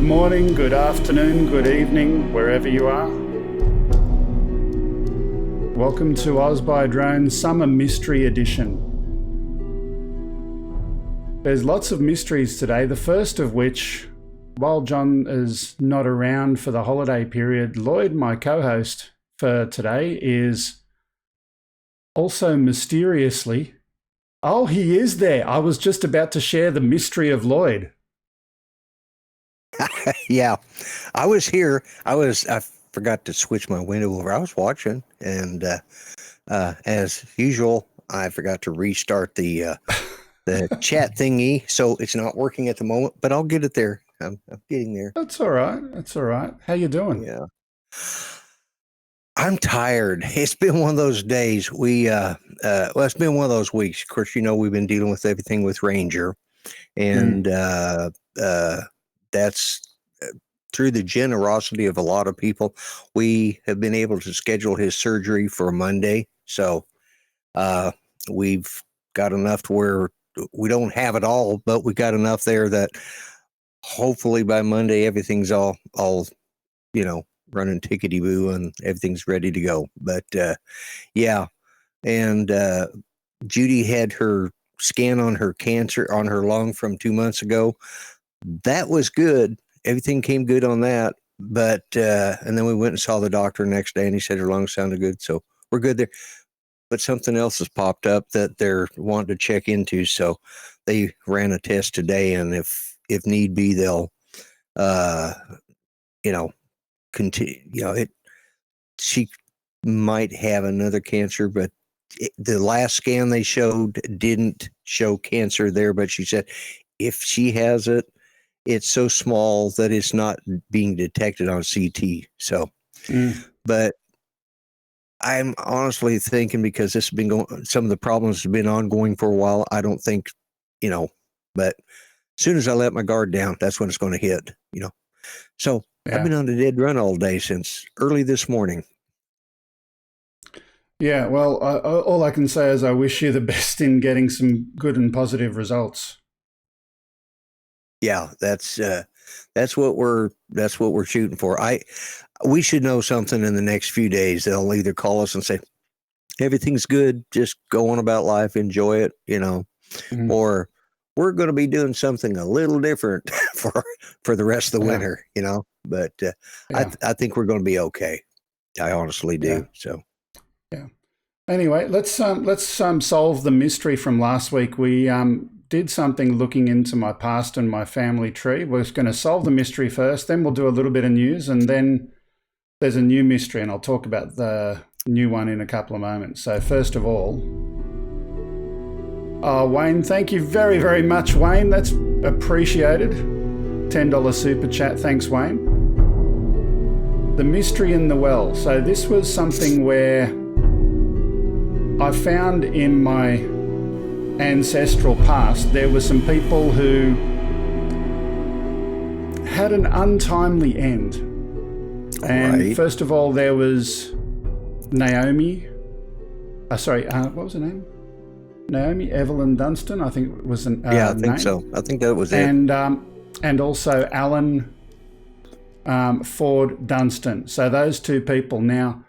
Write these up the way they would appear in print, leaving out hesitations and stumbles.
morning, good afternoon, good evening, wherever you are. Welcome to Oz by Drone Summer Mystery Edition. There's lots of mysteries today, the first of which, while John is not around for the holiday period, Lloyd, my co-host for today, is also mysteriously... Oh, he is there. I was just about to share the mystery of Lloyd. Yeah, I was here. I forgot to switch my window over. I was watching, and as usual, I forgot to restart the chat thingy, so it's not working at the moment. But I'll get it there. I'm getting there. That's all right. That's all right. How you doing? Yeah, I'm tired. It's been one of those days. It's been one of those weeks. Of course, we've been dealing with everything with Ranger, and that's through the generosity of a lot of people. We have been able to schedule his surgery for Monday. So we've got enough to where we don't have it all, but we got enough there that hopefully by Monday, everything's all running tickety-boo and everything's ready to go. But yeah. And Judy had her scan on her cancer on her lung from 2 months ago. That was good. Everything came good on that. But and then we went and saw the doctor next day, and he said her lungs sounded good. So we're good there. But something else has popped up that they're wanting to check into. So they ran a test today, and if need be, they'll continue. She might have another cancer, but the last scan they showed didn't show cancer there. But she said if she has it, it's so small that it's not being detected on CT. So, but I'm honestly thinking, because this has been some of the problems have been ongoing for a while. I don't think, but as soon as I let my guard down, that's when it's going to hit, So yeah. I've been on a dead run all day since early this morning. Yeah, well, all I can say is I wish you the best in getting some good and positive results. Yeah, that's what we're shooting for. We should know something in the next few days. They'll either call us and say everything's good, just go on about life, enjoy it, or we're going to be doing something a little different for the rest of the winter, But I think we're going to be okay. I honestly do. Yeah. So yeah. Anyway, let's solve the mystery from last week. We did something looking into my past and my family tree. We're going to solve the mystery first, then we'll do a little bit of news, and then there's a new mystery, and I'll talk about the new one in a couple of moments. So first of all, Wayne, thank you very, very much, Wayne. That's appreciated. $10 super chat. Thanks, Wayne. The mystery in the well. So this was something where I found in my ancestral past, there were some people who had an untimely end. And first of all, there was Naomi. What was her name? Naomi Evelyn Dunstan, I think it was an I think name. So. I think that was it. And also Alan Ford Dunstan. So those two people. Now,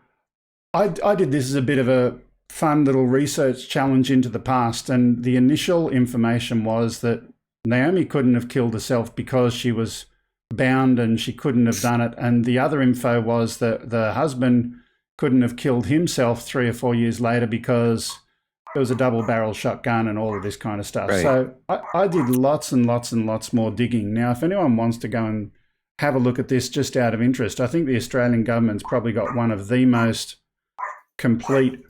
I did this as a bit of a fun little research challenge into the past, and the initial information was that Naomi couldn't have killed herself because she was bound and she couldn't have done it, and the other info was that the husband couldn't have killed himself 3 or 4 years later because it was a double-barrel shotgun and all of this kind of stuff. Right. So I did lots and lots and lots more digging. Now, if anyone wants to go and have a look at this just out of interest, I think the Australian government's probably got one of the most complete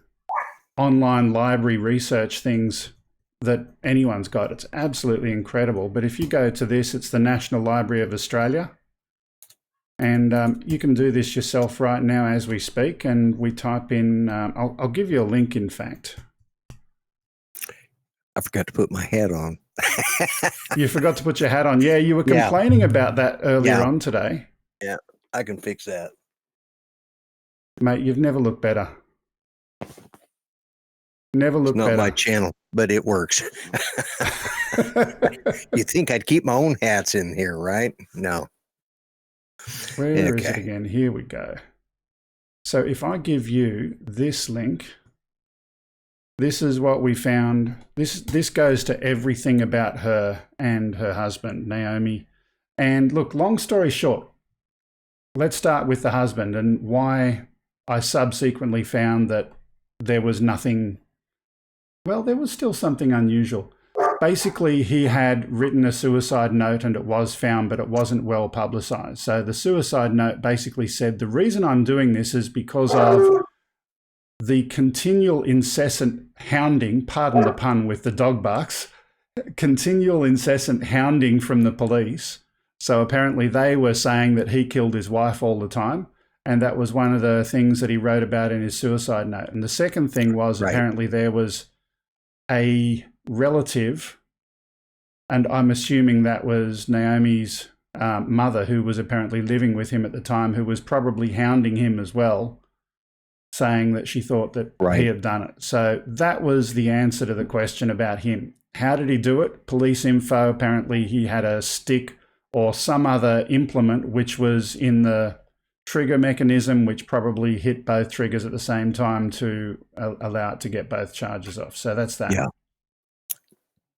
online library research things that anyone's got. It's absolutely incredible. But if you go to this, it's the National Library of Australia. And you can do this yourself right now as we speak. And we type in, I'll give you a link, in fact. I forgot to put my hat on. You forgot to put your hat on. Yeah, you were complaining about that earlier on today. Yeah, I can fix that. Mate, you've never looked better. Never looked better. It's not my channel, but it works. You think I'd keep my own hats in here, right? No. Where is it Okay. again? Here we go. So if I give you this link, this is what we found. This goes to everything about her and her husband, Naomi. And look, long story short, let's start with the husband and why I subsequently found that there was nothing, well, there was still something unusual. Basically, he had written a suicide note and it was found, but it wasn't well publicized. So the suicide note basically said, the reason I'm doing this is because of the continual incessant hounding, pardon the pun with the dog barks, continual incessant hounding from the police. So apparently they were saying that he killed his wife all the time. And that was one of the things that he wrote about in his suicide note. And the second thing was apparently there was a relative, and I'm assuming that was Naomi's mother, who was apparently living with him at the time, who was probably hounding him as well, saying that she thought that he had done it. So that was the answer to the question about him. How did he do it? Police info, apparently he had a stick or some other implement which was in the trigger mechanism, which probably hit both triggers at the same time to allow it to get both charges off. So that's that. Yeah.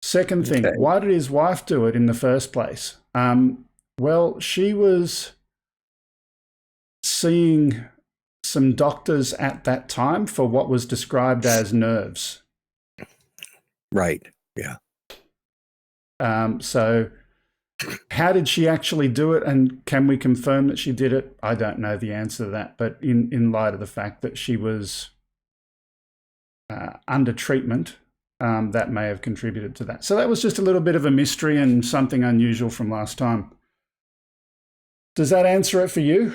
Second thing, why did his wife do it in the first place? Well, she was seeing some doctors at that time for what was described as nerves. Right. Yeah. So how did she actually do it, and can we confirm that she did it? I don't know the answer to that, but in light of the fact that she was under treatment, that may have contributed to that. So that was just a little bit of a mystery and something unusual from last time. Does that answer it for you?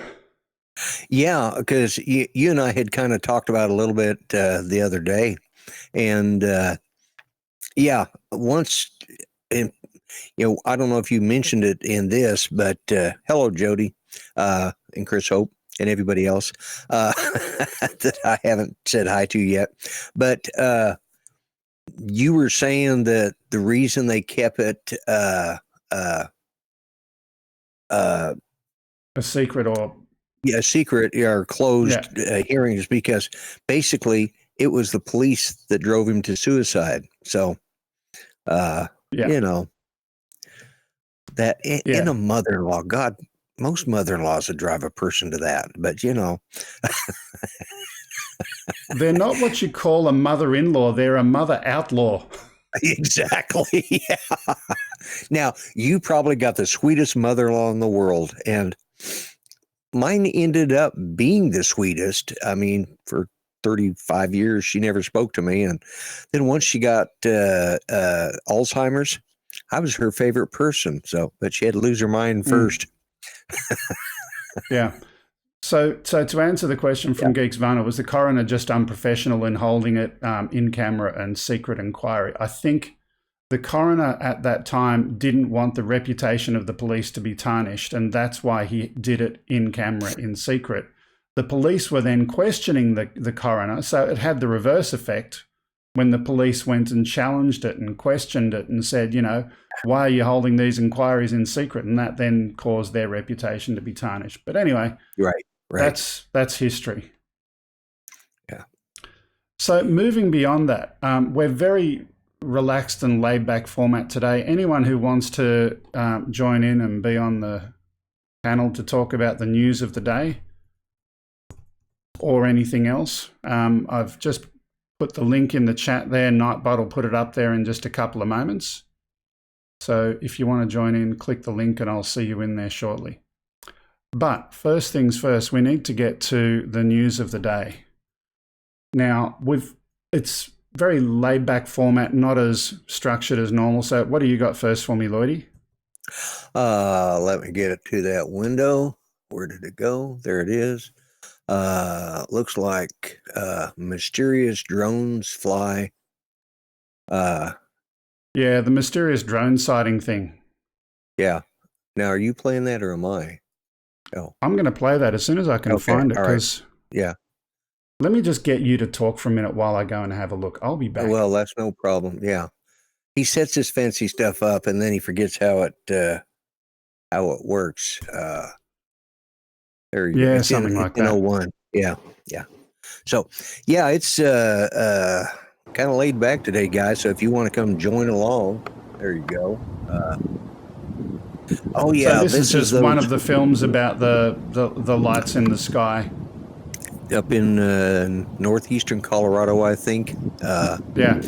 Yeah, because you and I had kind of talked about it a little bit the other day. And yeah, once, and, I don't know if you mentioned it in this, but hello, Jody and Chris Hope and everybody else that I haven't said hi to yet. But you were saying that the reason they kept it a secret or secret or closed hearings because basically it was the police that drove him to suicide. So, that in a mother-in-law, God, most mother-in-laws would drive a person to that, but they're not what you call a mother-in-law. They're a mother outlaw. Exactly. Yeah. Now, you probably got the sweetest mother-in-law in the world, and mine ended up being the sweetest. I mean, for 35 years, she never spoke to me. And then once she got Alzheimer's, I was her favorite person. So, but she had to lose her mind first. Yeah. So to answer the question from Geeks Vana, was the coroner just unprofessional in holding it in camera and secret inquiry? I think the coroner at that time didn't want the reputation of the police to be tarnished, and that's why he did it in camera, in secret. The police were then questioning the coroner, so it had the reverse effect when the police went and challenged it and questioned it and said, why are you holding these inquiries in secret? And that then caused their reputation to be tarnished. But anyway, right. That's history. Yeah. So moving beyond that, we're very relaxed and laid back format today. Anyone who wants to join in and be on the panel to talk about the news of the day or anything else, I've just put the link in the chat there. Nightbot will put it up there in just a couple of moments. So if you want to join in, click the link and I'll see you in there shortly. But first things first, we need to get to the news of the day. Now, it's very laid-back format, not as structured as normal. So what do you got first for me, Lloydie? Let me get it to that window. Where did it go? There it is. Looks like mysterious drones fly. Yeah, the mysterious drone sighting thing. Yeah. Now, are you playing that or am I? Oh. I'm going to play that as soon as I can find it. Because yeah. Let me just get you to talk for a minute while I go and have a look. I'll be back. Well, that's no problem. Yeah. He sets his fancy stuff up and then he forgets how it works. There you go. Yeah, It's something like in that. 01. Yeah. So, yeah, it's kind of laid back today, guys. So if you want to come join along, there you go. Oh, So yeah, this is this is just one those of the films about the lights in the sky. up in northeastern Colorado, I think. Yeah.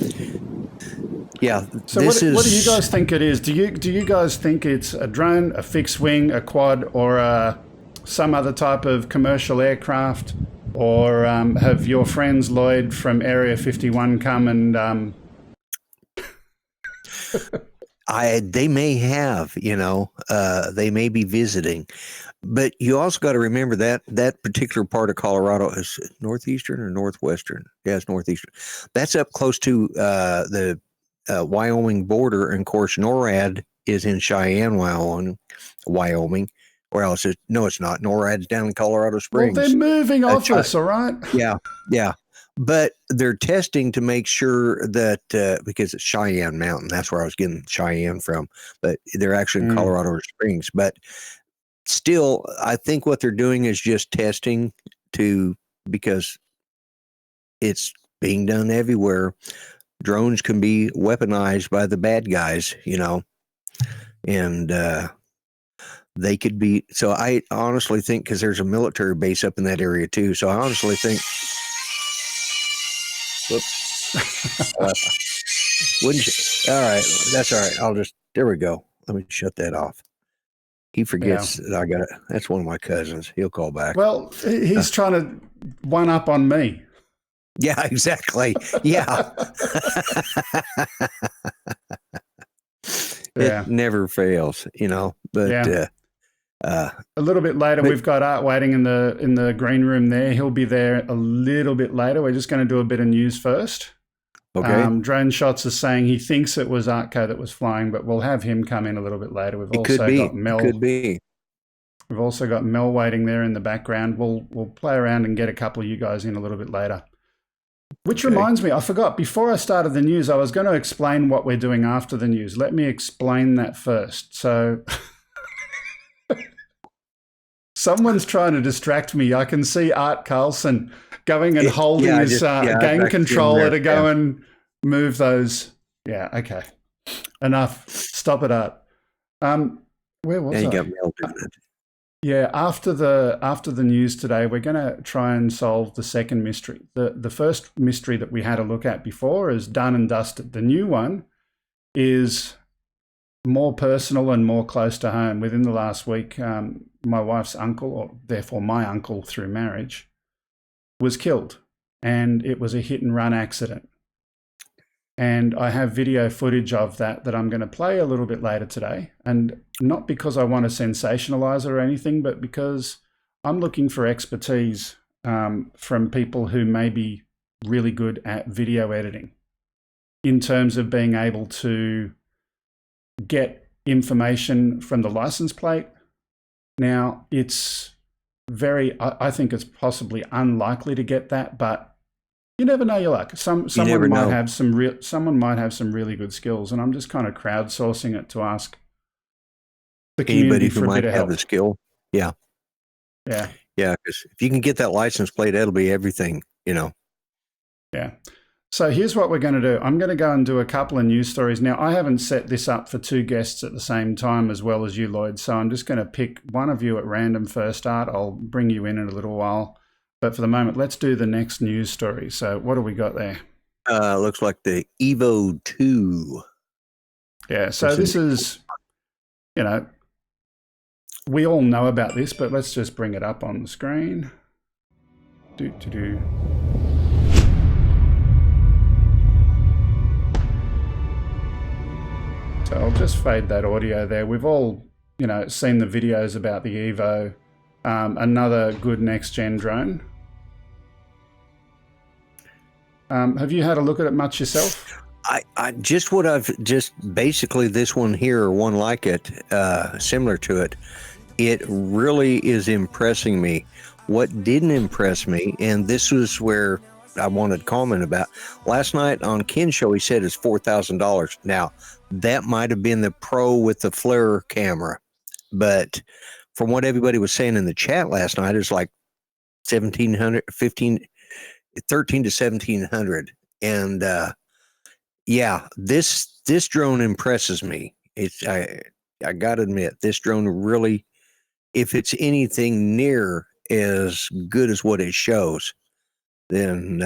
Yeah, So this what do you is. guys think it is? Do you guys think it's a drone, a fixed wing, a quad, or some other type of commercial aircraft? Or have your friends Lloyd from Area 51 come and They may have, they may be visiting, but you also got to remember that that particular part of Colorado is northeastern or northwestern. Yeah, it's northeastern. That's up close to the Wyoming border, and of course NORAD is in Cheyenne, Wyoming. Or else, no, it's not. NORAD's down in Colorado well, they're Springs. moving off us, all right? Yeah, yeah. But they're testing to make sure that because it's Cheyenne Mountain, that's where I was getting Cheyenne from. But they're actually in Colorado Springs. But still, I think what they're doing is just testing because it's being done everywhere. Drones can be weaponized by the bad guys, and they could be. So I honestly think, because there's a military base up in that area too. So I honestly think. Whoops. Wouldn't you? All right. That's all right. There we go. Let me shut that off. He forgets that I got it. That's one of my cousins. He'll call back. Well, he's trying to one up on me. Yeah, exactly. Yeah. It never fails, but a little bit later, we've got Art waiting in the green room there. He'll be there a little bit later. We're just going to do a bit of news first. Okay. Drone Shots is saying he thinks it was Artco that was flying, but we'll have him come in a little bit later. We've also got Mel. Could be. We've also got Mel waiting there in the background. We'll play around and get a couple of you guys in a little bit later. Which reminds me, I forgot, before I started the news, I was going to explain what we're doing after the news. Let me explain that first. So someone's trying to distract me. I can see Art Carlson going and holding his game controller to go and move those. Yeah, okay. Enough. Stop it, Art. Where was I? You got Mel doing it. Yeah, after the news today, we're going to try and solve the second mystery. The first mystery that we had a look at before is done and dusted. The new one is more personal and more close to home. Within the last week, my wife's uncle, or therefore my uncle through marriage, was killed, and it was a hit-and-run accident. And I have video footage of that I'm going to play a little bit later today. And not because I want to sensationalize it or anything, but because I'm looking for expertise from people who may be really good at video editing in terms of being able to get information from the license plate. Now, it's I think it's possibly unlikely to get that, but you never know your luck. Someone might have some really good skills, and I'm just kind of crowdsourcing it to ask the community for a bit of help. The skill. Yeah. Yeah. Yeah, because if you can get that license plate, that'll be everything, Yeah. So here's what we're going to do. I'm going to go and do a couple of news stories. Now, I haven't set this up for two guests at the same time as well as you, Lloyd, so I'm just going to pick one of you at random first, Art. I'll bring you in a little while. But for the moment, let's do the next news story. So what do we got there? Looks like the Evo 2. Yeah, so this is, we all know about this, but let's just bring it up on the screen. So I'll just fade that audio there. We've all, seen the videos about the Evo, another good next-gen drone. Have you had a look at it much yourself? I basically this one here, or one like it, similar to it, it really is impressing me. What didn't impress me, and this was where I wanted to comment about, last night on Ken's show, he said it's $4,000. Now, that might have been the Pro with the flare camera, but from what everybody was saying in the chat last night, it's like 1,700, 13 to 1,700. And yeah, this drone impresses me. I got to admit, this drone really, if it's anything near as good as what it shows, then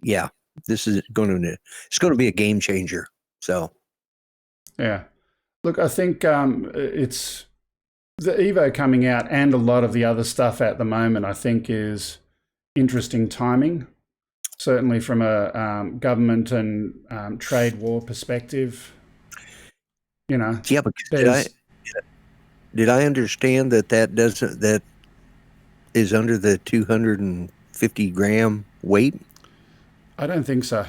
yeah, this is going to be a game changer. So Yeah. Look, I think it's the Evo coming out and a lot of the other stuff at the moment, I think, is interesting timing. Certainly from a government and trade war perspective, you know. yeah, but did I understand that is under the 250 gram weight? I don't think so.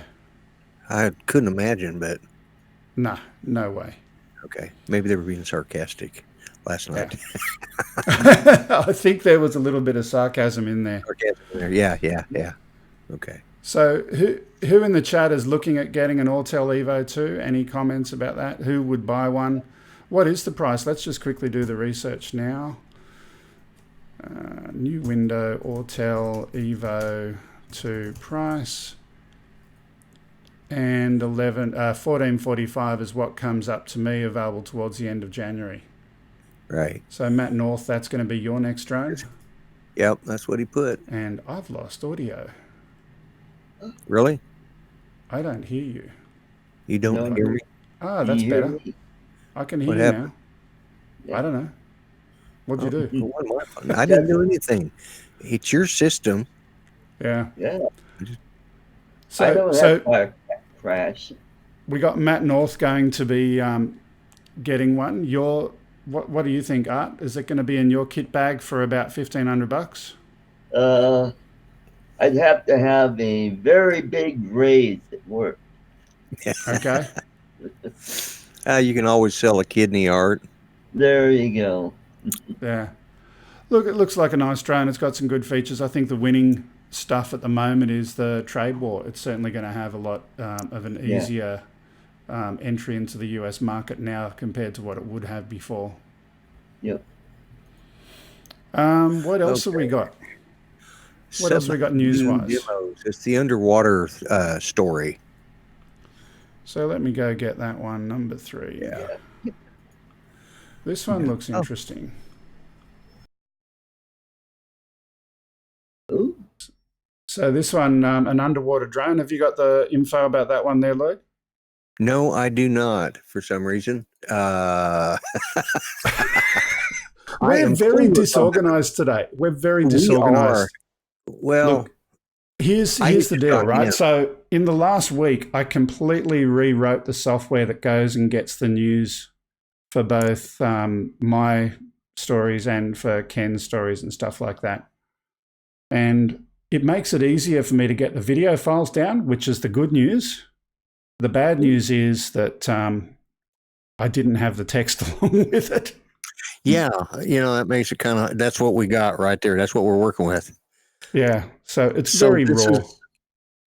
I couldn't imagine, but no way. Okay, maybe they were being sarcastic last night. Yeah. I think there was a little bit of sarcasm in there. Yeah. Okay. So who in the chat is looking at getting an Autel Evo 2? Any comments about that? Who would buy one? What is the price? Let's just quickly do the research now. New window, Autel Evo 2 price. And 1445 is what comes up to me, available towards the end of January. Right. So Matt North, that's going to be your next drone? Yep, that's what he put. And I've lost audio. Really? I don't hear you. You don't hear me? Ah, that's better. I can hear you now. Yeah. I don't know. What'd you do? I didn't do anything. It's your system. Yeah. Yeah. I don't have crash. We got Matt North going to be getting one. What do you think, Art? Is it going to be in your kit bag for about $1,500? I'd have to have a very big raise at work. Okay. You can always sell a kidney, Art. There you go. Yeah. Look, it looks like a nice drone. It's got some good features. I think the winning stuff at the moment is the trade war. It's certainly going to have a lot of an easier entry into the US market now compared to what it would have before. Yep. What else have we got? What else have we got news-wise? It's the underwater story. So let me go get that one, number 3. Yeah. This one looks interesting. Ooh. So this one, an underwater drone. Have you got the info about that one there, Lloyd? No, I do not, for some reason. We're very disorganized today. We're very disorganized. Well, look, here's the deal, right? So in the last week, I completely rewrote the software that goes and gets the news for both my stories and for Ken's stories and stuff like that. And it makes it easier for me to get the video files down, which is the good news. The bad news is that I didn't have the text along with it. Yeah, that makes it kind of, that's what we got right there. That's what we're working with. Yeah, so it's very raw.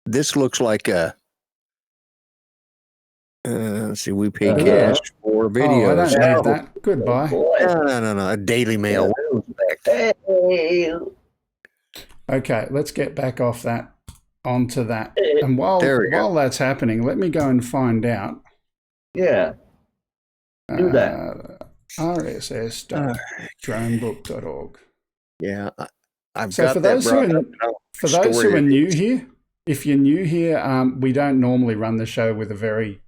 This looks like a, let's see, we pay cash for videos. Oh, I don't need that. Goodbye. No, a Daily Mail. Okay, let's get back off that, onto that. And while that's happening, let me go and find out. Yeah. Do that. rss.dronebook.org. Yeah, I've so got for that. For those who are new here, if you're new here, we don't normally run the show with a very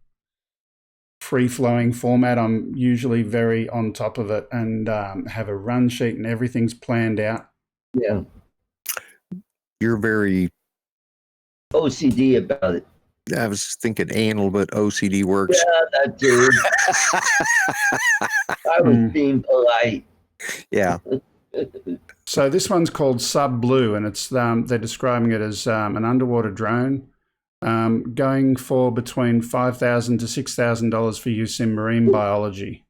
free-flowing format. I'm usually very on top of it and have a run sheet and everything's planned out. Yeah. You're very OCD about it. I was thinking anal, but OCD works. Yeah, that too. I was being polite. Yeah. So this one's called Sub Blue, and it's they're describing it as an underwater drone going for between $5,000 to $6,000 for use in marine biology.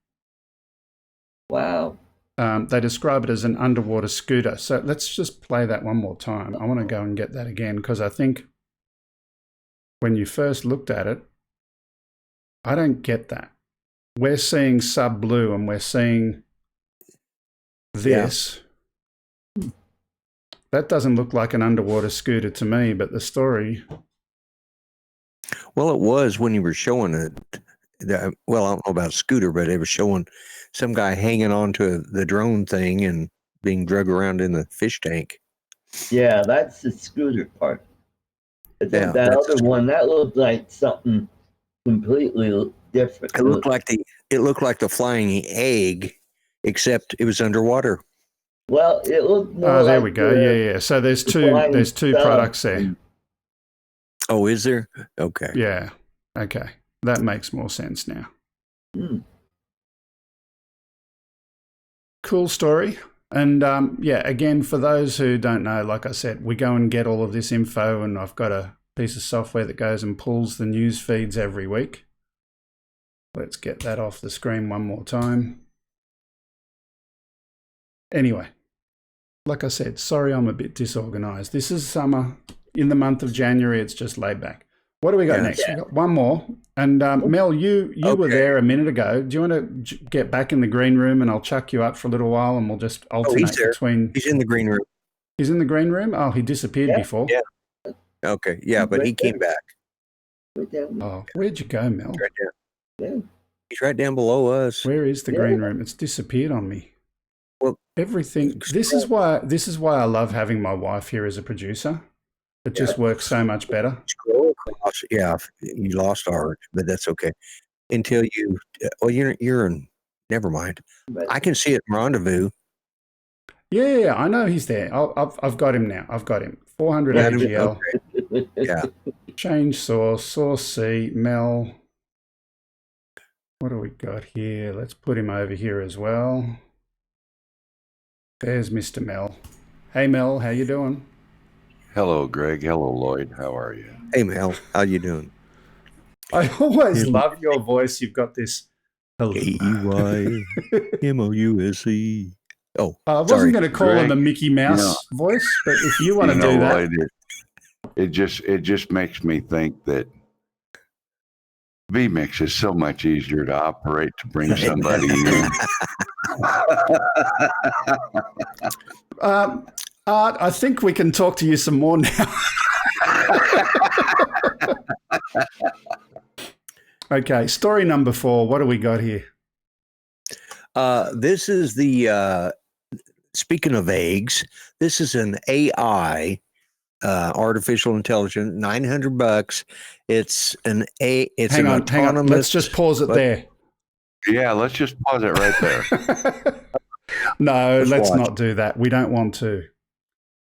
Wow. They describe it as an underwater scooter. So let's just play that one more time. I want to go and get that again because I think when you first looked at it, I don't get that. We're seeing Sub Blue and we're seeing this. That doesn't look like an underwater scooter to me, but the story... Well, it was when you were showing it. Well, I don't know about a scooter, but it was showing some guy hanging onto the drone thing and being dragged around in the fish tank. Yeah, that's the scooter part. But then Yeah, that that's other one, that looked like something completely different. It looked like the flying egg, except it was underwater. Well, it looked more Oh, there like we go. Yeah. So there's flying two dove. products there. Oh, is there? Okay. Yeah. Okay. That makes more sense now. Cool story. And again, for those who don't know, like I said, we go and get all of this info, and I've got a piece of software that goes and pulls the news feeds every week. Let's get that off the screen one more time. Anyway, like I said, sorry I'm a bit disorganized. This is summer. In the month of January, it's just laid back. What do we got next? Yeah. We got one more. And Mel, you were there a minute ago. Do you want to get back in the green room, and I'll chuck you up for a little while, and we'll just alternate between... He's in the green room. He's in the green room? Oh, he disappeared before. Yeah. Okay. Yeah, but he came back. Oh, where'd you go, Mel? Right there. He's right down below us. Where is the green room? It's disappeared on me. Well, everything. This is why I love having my wife here as a producer. It just works so much better. Scroll across. Yeah, you lost Art, but that's okay. Until you, you're in. Never mind. I can see it in Rendezvous. Yeah, I know he's there. I've got him now. I've got him. 400 AGL. Okay. Yeah. Change source. Source C. Mel. What do we got here? Let's put him over here as well. There's Mr. Mel. Hey, Mel, how you doing? Hello, Greg. Hello, Lloyd. How are you? Hey, Mel. How you doing? I always love your voice. You've got this... AEYMOUSE. Oh, I wasn't going to call him a Mickey Mouse voice, but if you want to do that... Lloyd, it just makes me think that vMix is so much easier to operate to bring somebody in. Art, I think we can talk to you some more now. Okay, story number 4. What do we got here? This is the, speaking of eggs, this is an AI, artificial intelligence, $900. It's Hang on. Let's just pause it there. Yeah, let's just pause it right there. No, let's not do that. We don't want to.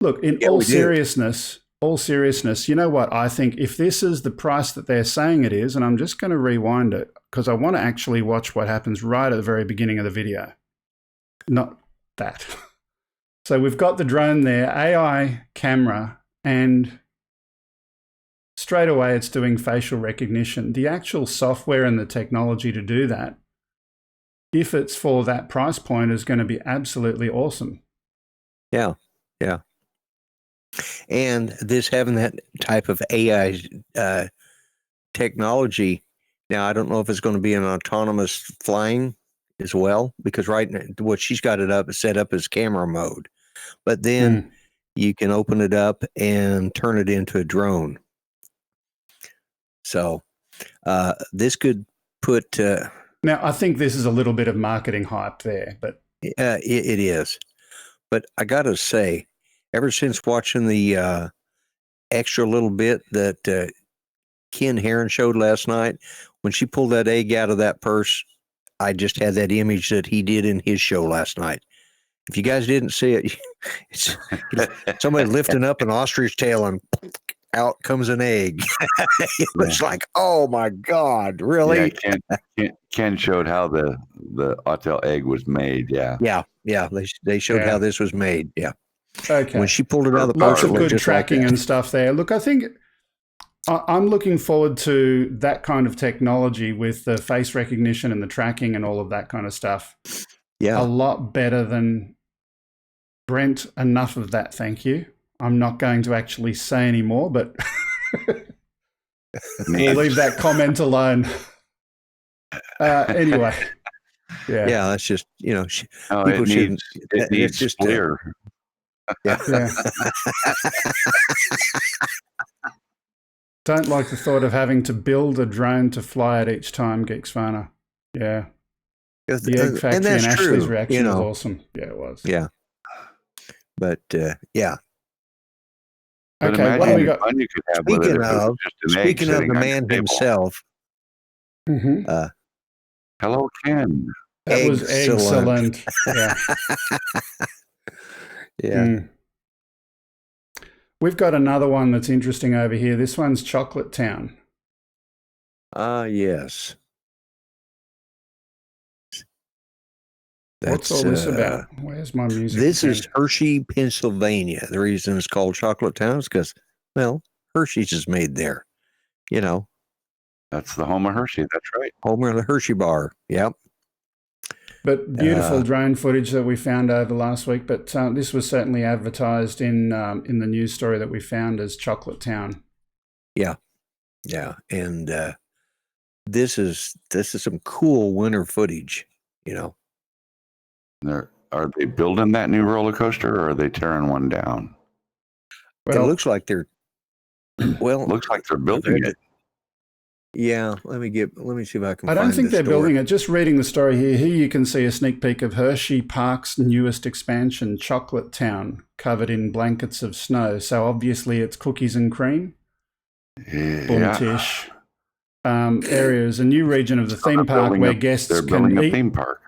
Look, in all seriousness, you know what? I think if this is the price that they're saying it is, and I'm just going to rewind it because I want to actually watch what happens right at the very beginning of the video. Not that. So we've got the drone there, AI camera, and straight away it's doing facial recognition. The actual software and the technology to do that, if it's for that price point, is going to be absolutely awesome. Yeah. And this having that type of AI technology, now I don't know if it's going to be an autonomous flying as well, because right now what she's got it set up as camera mode, but then you can open it up and turn it into a drone. So this could put... now, I think this is a little bit of marketing hype there, but... it is. But I got to say, ever since watching the extra little bit that Ken Heron showed last night, when she pulled that egg out of that purse, I just had that image that he did in his show last night. If you guys didn't see it, it's somebody lifting up an ostrich tail and out comes an egg. It was like, oh my God, really? Yeah, Ken showed how the Autel egg was made. Yeah. They showed how this was made. Yeah. Okay. When she pulled it out of the lots purse, of good tracking and stuff there. Look, I think I'm looking forward to that kind of technology with the face recognition and the tracking and all of that kind of stuff. Yeah. A lot better than Brent. Enough of that, thank you. I'm not going to actually say any more, but we'll leave that comment alone. Anyway, Yeah. that's just No, people it shouldn't. needs just clear. yeah. Yeah. Don't like the thought of having to build a drone to fly it each time, Geeksvana. Yeah. The egg factory and that's Ashley's true, reaction was awesome. Yeah, it was. Yeah. But yeah. But Okay, what do imagine we the got? fun you could have with it if it was just an egg Speaking of sitting the on your man table. himself, Mm-hmm. Hello, Ken. That was excellent. Yeah. Yeah. Mm. We've got another one that's interesting over here. This one's Chocolate Town. Yes. What's all this about? Where's my music? This again? is Hershey, Pennsylvania. The reason it's called Chocolate Town is because, well, Hershey's is made there. That's the home of Hershey. That's right. Home of the Hershey bar. Yep. But beautiful drone footage that we found over last week. But this was certainly advertised in the news story that we found as Chocolate Town. Yeah. And this is some cool winter footage. Are they building that new roller coaster, or are they tearing one down? It looks like they're. Well, looks like they're building it. Yeah, let me see if I can. I don't think they're story. building it. Just reading the story here. Here you can see a sneak peek of Hershey Park's newest expansion, Chocolate Town, covered in blankets of snow. So obviously it's cookies and cream. Yeah. Tish. Area is a new region of the theme park where guests they're can building a eat. theme park.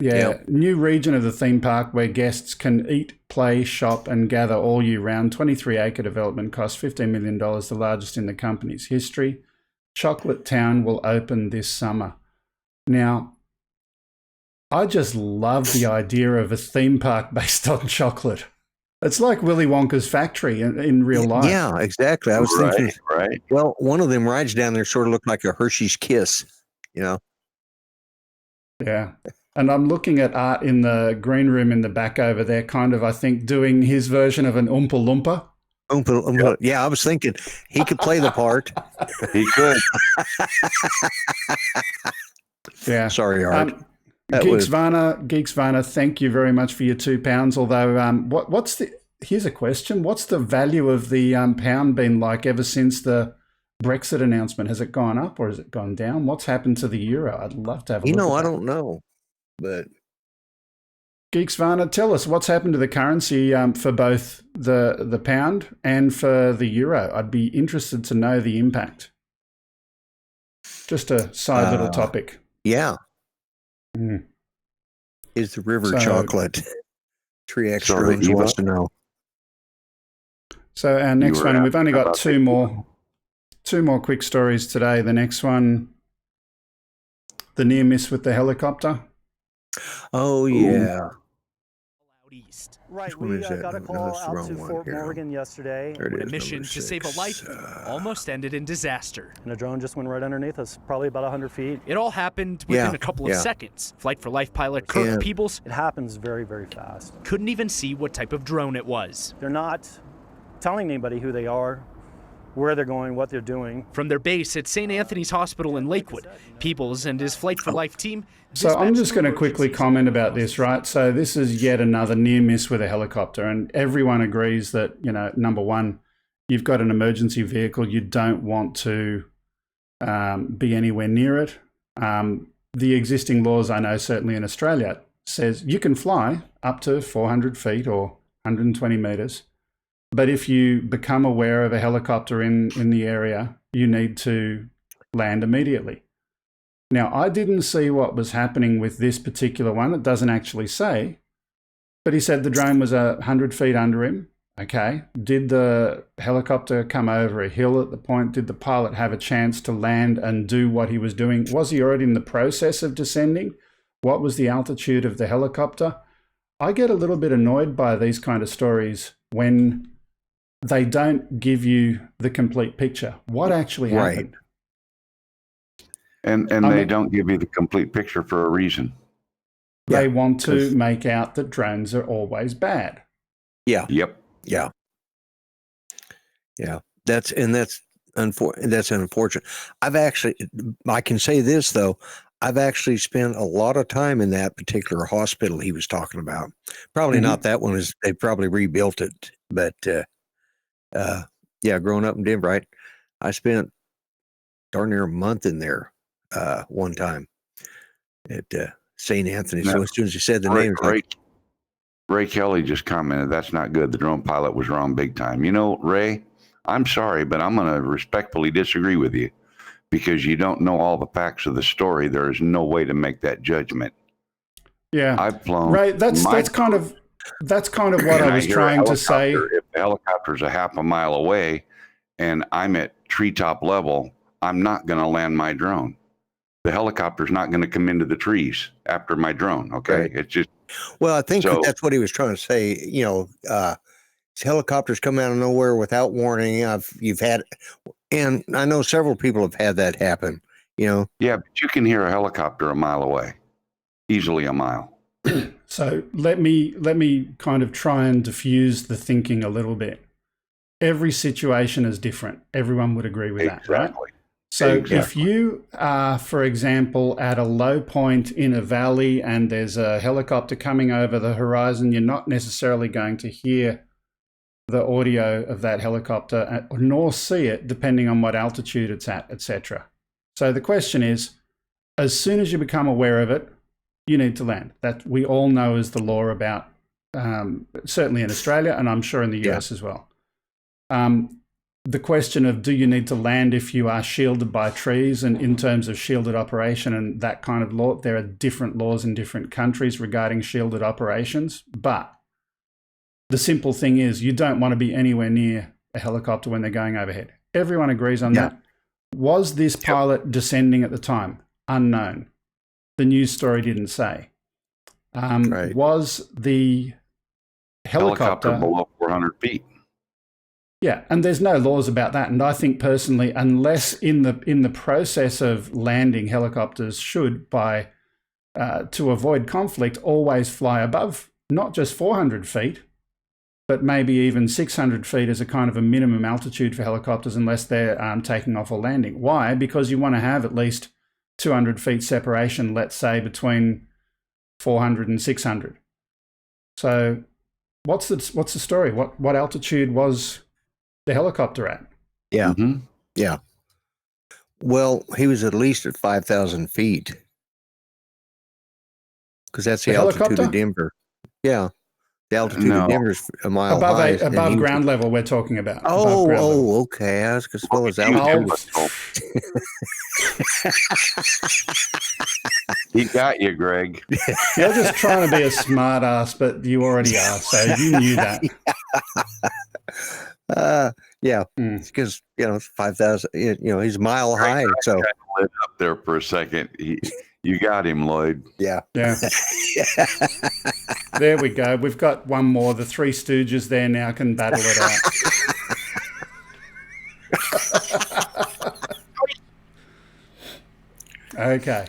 Yeah, Yep. New region of the theme park where guests can eat, play, shop, and gather all year round. 23-acre development costs $15 million, the largest in the company's history. Chocolate Town will open this summer. Now, I just love the idea of a theme park based on chocolate. It's like Willy Wonka's factory in real life. Yeah, exactly. I was thinking, right. well, one of them rides down there sort of looked like a Hershey's Kiss, Yeah. And I'm looking at Art in the green room in the back over there, kind of, I think, doing his version of an Oompa Loompa. Yep. Yeah, I was thinking he could play the part. He could. Yeah. Sorry, Art. Geeksvana, thank you very much for your £2. Although, here's a question. What's the value of the pound been like ever since the Brexit announcement? Has it gone up or has it gone down? What's happened to the euro? I'd love to have a look at that. I don't know, but Geeksvana, tell us what's happened to the currency for both the pound and for the euro. I'd be interested to know the impact. Just a side little topic. Yeah. Mm. Is the river chocolate? 3X Drones wants to know. So our next one, we've only got two more quick stories today. The next one, the near miss with the helicopter. Oh, yeah. East. Right, we got a call out to Fort Morgan yesterday. When a mission to save a life almost ended in disaster. And a drone just went right underneath us, probably about 100 feet. It all happened within a couple of seconds. Flight for Life pilot Kirk Peebles. It happens very, very fast. Couldn't even see what type of drone it was. They're not telling anybody who they are, where they're going, what they're doing. From their base at St. Anthony's Hospital in Lakewood, Peebles and his Flight for Life team. So I'm just going to quickly comment about this, right? So this is yet another near miss with a helicopter, and everyone agrees that, number one, you've got an emergency vehicle, you don't want to be anywhere near it. The existing laws, I know certainly in Australia, says you can fly up to 400 feet or 120 meters. But if you become aware of a helicopter in the area, you need to land immediately. Now, I didn't see what was happening with this particular one. It doesn't actually say. But he said the drone was 100 feet under him. Okay. Did the helicopter come over a hill at the point? Did the pilot have a chance to land and do what he was doing? Was he already in the process of descending? What was the altitude of the helicopter? I get a little bit annoyed by these kind of stories when they don't give you the complete picture. What actually happened? And they don't give you the complete picture for a reason. They want to make out that drones are always bad. Yeah. Yep. Yeah. Yeah. That's unfortunate. I can say this though. I've actually spent a lot of time in that particular hospital he was talking about. Probably not that one. They probably rebuilt it, but yeah, growing up in Denver, I spent darn near a month in there one time at St. Anthony. So as soon as you said the name, Ray Kelly just commented, "That's not good. The drone pilot was wrong big time." You know, Ray, I'm sorry, but I'm going to respectfully disagree with you because you don't know all the facts of the story. There is no way to make that judgment. Yeah, I've flown. Right. That's kind of what I was trying to say. If the helicopter's a half a mile away and I'm at treetop level, I'm not going to land my drone. The helicopter's not going to come into the trees after my drone. Okay. Right. It's just. Well, I think that's what he was trying to say. You know, helicopters come out of nowhere without warning. You've had, and I know several people have had that happen. You know. Yeah, but you can hear a helicopter a mile away, easily a mile. So let me kind of try and diffuse the thinking a little bit. Every situation is different. Everyone would agree with that, right? So if you are, for example, at a low point in a valley and there's a helicopter coming over the horizon, you're not necessarily going to hear the audio of that helicopter nor see it, depending on what altitude it's at, etc. So the question is, as soon as you become aware of it, you need to land. That we all know is the law about, certainly in Australia, and I'm sure in the US as well. The question of do you need to land if you are shielded by trees, and in terms of shielded operation and that kind of law, there are different laws in different countries regarding shielded operations. But the simple thing is you don't want to be anywhere near a helicopter when they're going overhead. Everyone agrees on that. Was this pilot descending at the time? Unknown. The news story didn't say. Was the helicopter below 400 feet? Yeah, and there's no laws about that. And I think personally, unless in the process of landing, helicopters should, to avoid conflict, always fly above not just 400 feet, but maybe even 600 feet as a kind of a minimum altitude for helicopters, unless they're taking off or landing. Why? Because you want to have at least 200 feet separation, let's say, between 400 and 600. So what's the story? What altitude was the helicopter at? Yeah. Mm-hmm. Yeah. Well, he was at least at 5,000 feet. Because that's the altitude of Denver. Yeah. The altitude of Denver is a mile high. Above ground level we're talking about. Okay. I was as well as altitude. He got you, Greg. You're just trying to be a smart ass, but you already are, so you knew that. Because it's 5,000. He's a mile high. So lit up there for a second. You got him, Lloyd. Yeah. There we go. We've got one more. The Three Stooges there now can battle it out. Okay.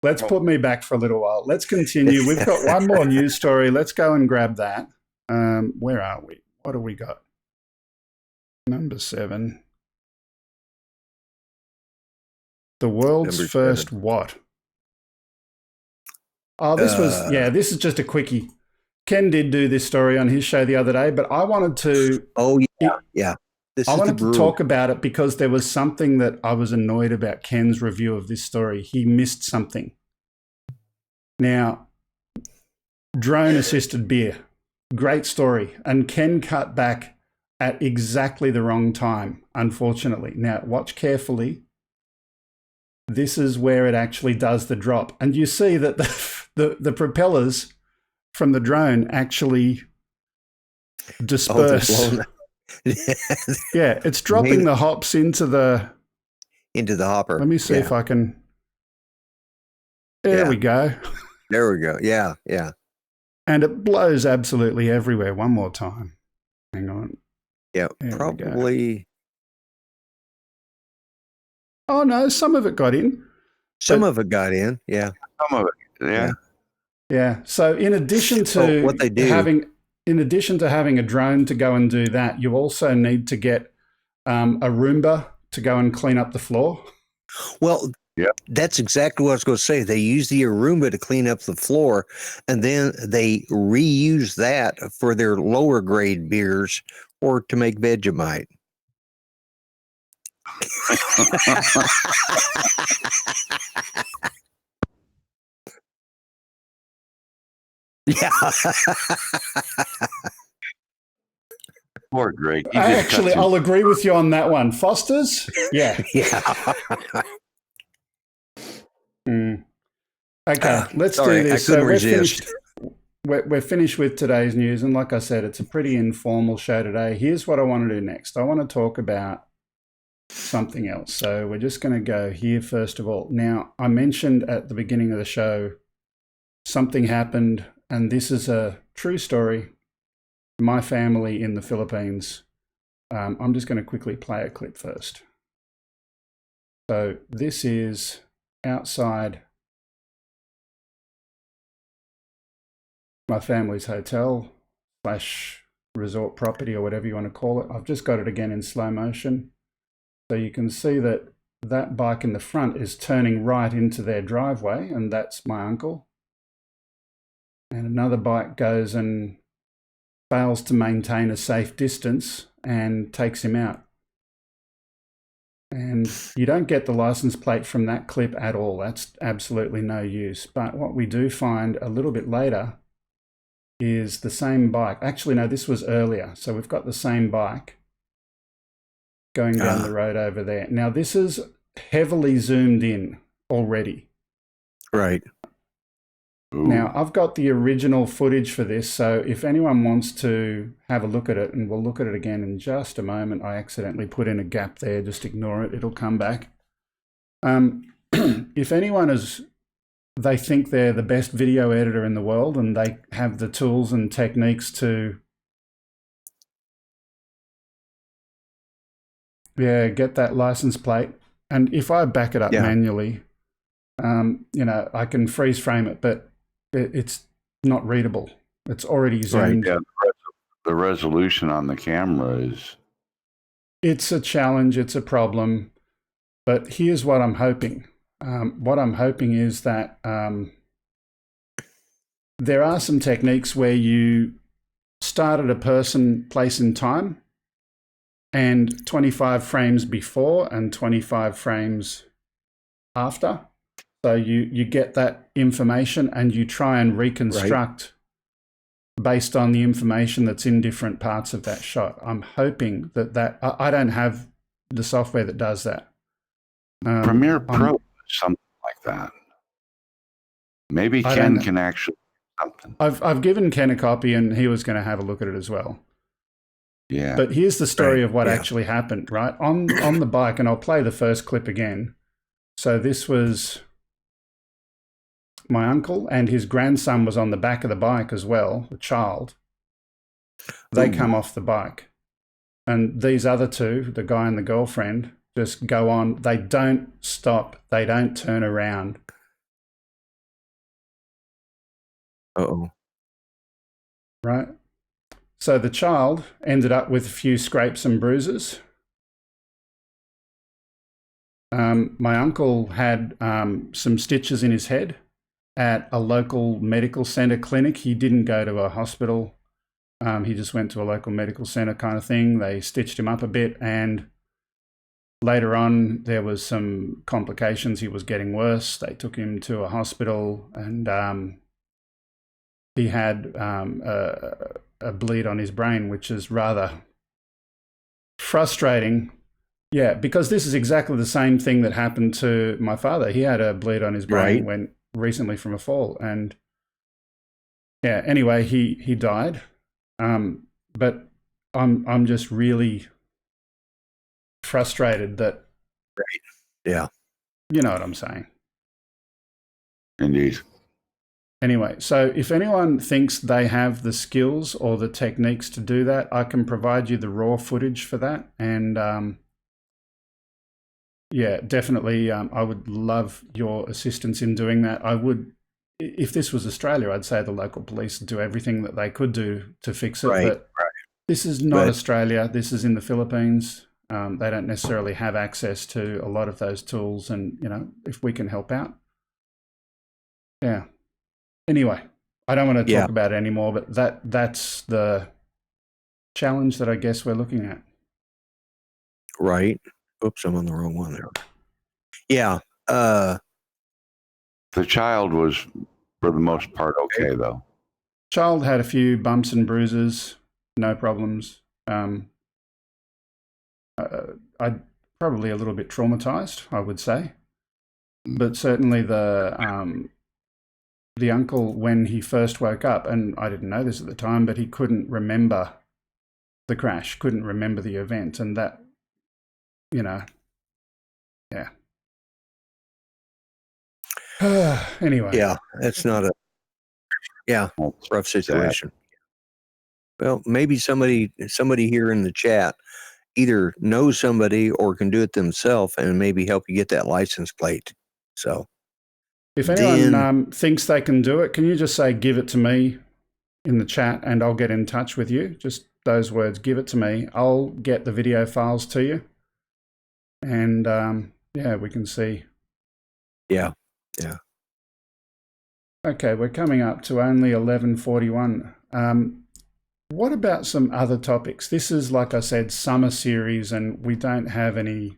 Let's put me back for a little while. Let's continue. We've got one more news story. Let's go and grab that. Where are we? What have we got? Number 7. The world's first what? Oh, this this is just a quickie. Ken did do this story on his show the other day, but I wanted to... Oh, yeah. I wanted to talk about it because there was something that I was annoyed about Ken's review of this story. He missed something. Now, drone-assisted beer. Great story. And Ken cut back at exactly the wrong time, unfortunately. Now, watch carefully. This is where it actually does the drop. And you see that the propellers from the drone actually disperse. Yeah, it's dropping the hops into the hopper. Let me see if I can. There we go. There we go. Yeah. And it blows absolutely everywhere. One more time. Hang on. Yeah, probably. Oh no, some of it got in. Some of it got in. Yeah. Some of it. Yeah. Yeah. So in addition to what they do, having a drone to go and do that, you also need to get a Roomba to go and clean up the floor. Well, That's exactly what I was going to say. They use the Roomba to clean up the floor, and then they reuse that for their lower grade beers or to make Vegemite. Yeah. Poor Greg. I'll agree with you on that one. Foster's? Yeah. Yeah. Okay, let's sorry, do this. I couldn't we're resist. finished. We're finished with today's news, and like I said, it's a pretty informal show today. Here's what I want to do next. I want to talk about something else. So we're just going to go here first of all. Now, I mentioned at the beginning of the show something happened, and this is a true story. My family in the Philippines. I'm just going to quickly play a clip first. So this is outside my family's hotel / resort property, or whatever you want to call it. I've just got it again in slow motion. So you can see that that bike in the front is turning right into their driveway, and that's my uncle. And another bike goes and fails to maintain a safe distance and takes him out. And you don't get the license plate from that clip at all. That's absolutely no use. But what we do find a little bit later is the same bike. Actually, no, this was earlier. So we've got the same bike going down the road over there. Now, this is heavily zoomed in already. Right. Ooh. Now, I've got the original footage for this, so if anyone wants to have a look at it, and we'll look at it again in just a moment. I accidentally put in a gap there, just ignore it, it'll come back. If anyone they think they're the best video editor in the world and they have the tools and techniques to get that license plate, and if I back it up manually, I can freeze frame it, but it's not readable. It's already zoomed. Right, yeah. The resolution on the camera is... It's a challenge. It's a problem. But here's what I'm hoping. What I'm hoping is that there are some techniques where you start at a person, place, and time, and 25 frames before and 25 frames after. So you get that information and you try and reconstruct based on the information that's in different parts of that shot. I'm hoping that I don't have the software that does that. Premiere Pro, something like that. Maybe Ken can actually do something. I've given Ken a copy and he was going to have a look at it as well. Yeah. But here's the story of what actually happened, right? On the bike, and I'll play the first clip again. So this was my uncle, and his grandson was on the back of the bike as well, the child. They come off the bike. And these other two, the guy and the girlfriend, just go on. They don't stop. They don't turn around. Uh-oh. Right? So the child ended up with a few scrapes and bruises. My uncle had some stitches in his head at a local medical centre clinic. He didn't go to a hospital. He just went to a local medical centre kind of thing. They stitched him up a bit, and later on there was some complications. He was getting worse. They took him to a hospital, and he had a bleed on his brain, which is rather frustrating. Yeah, because this is exactly the same thing that happened to my father. He had a bleed on his brain recently from a fall, and anyway, he died. But I'm just really frustrated that. Yeah. You know what I'm saying. Indeed. Anyway, so if anyone thinks they have the skills or the techniques to do that, I can provide you the raw footage for that. And definitely, I would love your assistance in doing that. I would, if this was Australia, I'd say the local police do everything that they could do to fix it. But this is not Australia. This is in the Philippines. They don't necessarily have access to a lot of those tools, and if we can help out, yeah. Anyway, I don't want to talk about it anymore, but that's the challenge that I guess we're looking at. Right. Oops, I'm on the wrong one there. Yeah. The child was, for the most part, okay, though. Child had a few bumps and bruises, no problems. I'd probably a little bit traumatized, I would say. But certainly the uncle, when he first woke up, and I didn't know this at the time, but he couldn't remember the crash, couldn't remember the event, and that, yeah. Anyway. Yeah, that's not a rough situation. Well, maybe somebody here in the chat either knows somebody or can do it themselves and maybe help you get that license plate. So if anyone thinks they can do it, can you just say, give it to me in the chat and I'll get in touch with you? Just those words, give it to me. I'll get the video files to you. And we can see. Yeah. Okay, we're coming up to only 11:41. What about some other topics? This is, like I said, summer series, and we don't have any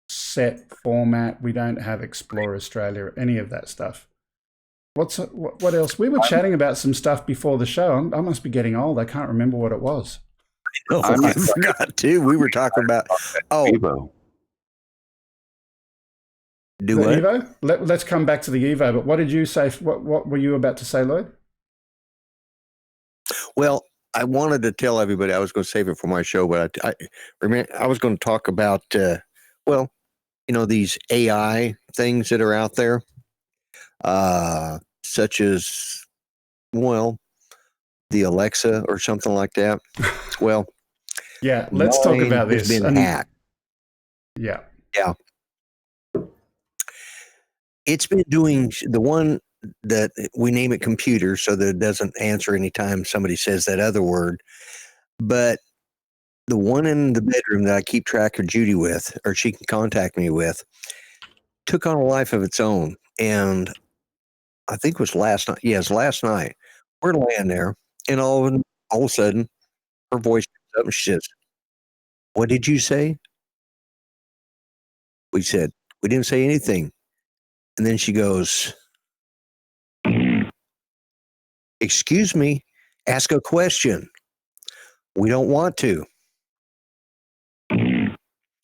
set format. We don't have Explore Australia, any of that stuff. What else? We were chatting about some stuff before the show. I must be getting old. I can't remember what it was. Oh, I forgot too. We were talking about Evo. Evo? Let's come back to the Evo. But what did you say? What were you about to say, Lloyd? Well, I wanted to tell everybody, I was going to save it for my show, but I remember I was going to talk about, these AI things that are out there, such as, the Alexa or something like that. Well, yeah, let's talk about this. Been hacked. Yeah. It's been doing the one that we name it computer so that it doesn't answer anytime somebody says that other word. But the one in the bedroom that I keep track of Judy with, or she can contact me with, took on a life of its own. And I think it was last night. Yes, last night. We're laying there, and all of a sudden, her voice comes up and she says, "What did you say?" We said, "We didn't say anything." And then she goes, "Excuse me, ask a question." "We don't want to."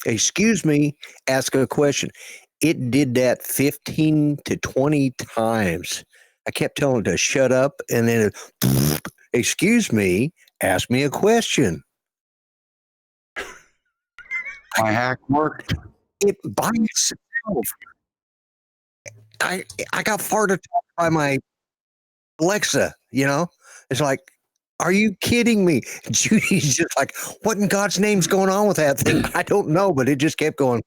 "Excuse me, ask a question." It did that 15 to 20 times. I kept telling it to shut up, and then "Excuse me, ask me a question." My hack worked. It by itself. I got farted at by my Alexa, It's like, are you kidding me? Judy's just like, what in God's name's going on with that thing? I don't know, but it just kept going,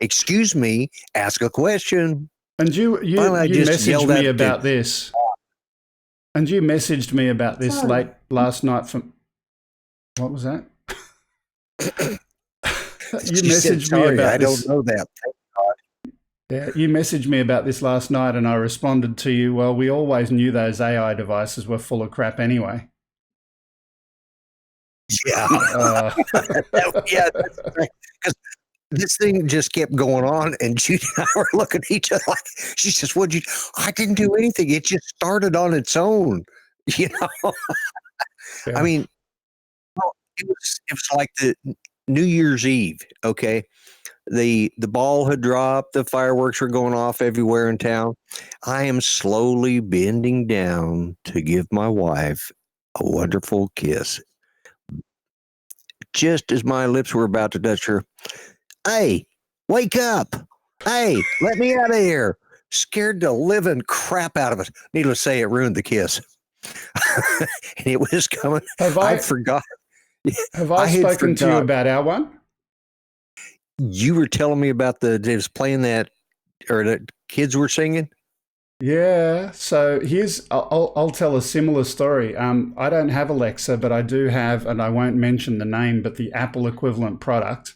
"Excuse me, ask a question." And you messaged me about this. And you messaged me about this late last night from, what was that? You messaged me about this. I don't know that. Yeah, you messaged me about this last night, and I responded to you, well, we always knew those AI devices were full of crap anyway. Yeah. Yeah, that's right. Because this thing just kept going on, and Judy and I were looking at each other like, she says, I didn't do anything. It just started on its own, Yeah. I mean, it was like the New Year's Eve, okay? The ball had dropped, the fireworks were going off everywhere in town. I am slowly bending down to give my wife a wonderful kiss. Just as my lips were about to touch her, "Hey, wake up. Hey, let me out of here." Scared the living crap out of us. Needless to say, it ruined the kiss. And it was coming. I forgot. Have I spoken to you about our one? You were telling me about it was playing that, or the kids were singing? Yeah. So I'll tell a similar story. I don't have Alexa, but I do have, and I won't mention the name, but the Apple equivalent product.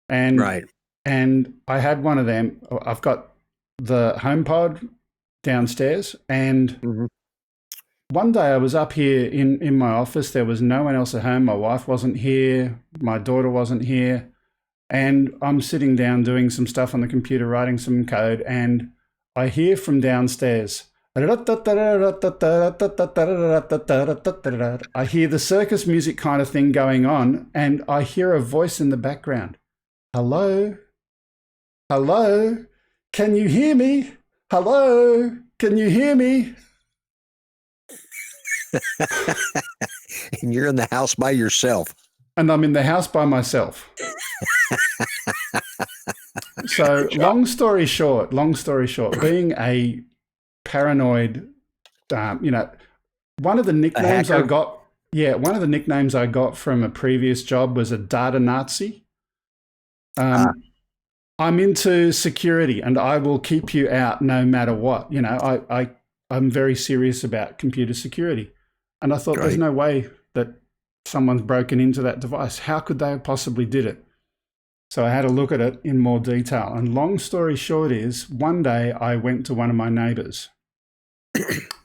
And Right. and I had one of them. I've got the HomePod downstairs, and Mm-hmm. one day I was up here in my office. There was no one else at home. My wife wasn't here. My daughter wasn't here. And I'm sitting down doing some stuff on the computer, writing some code, and I hear from downstairs. I hear the circus music kind of thing going on, and I hear a voice in the background. Hello? Hello? Can you hear me? Hello? Can you hear me? And you're in the house by yourself. And I'm in the house by myself. So long story short, being a paranoid, one of the nicknames I got, one of the nicknames I got from a previous job was a data Nazi. I'm into security, and I will keep you out no matter what. I'm very serious about computer security. And I thought, there's no way that someone's broken into that device. How could they have possibly did it? So I had a look at it in more detail. And long story short is, one day I went to one of my neighbors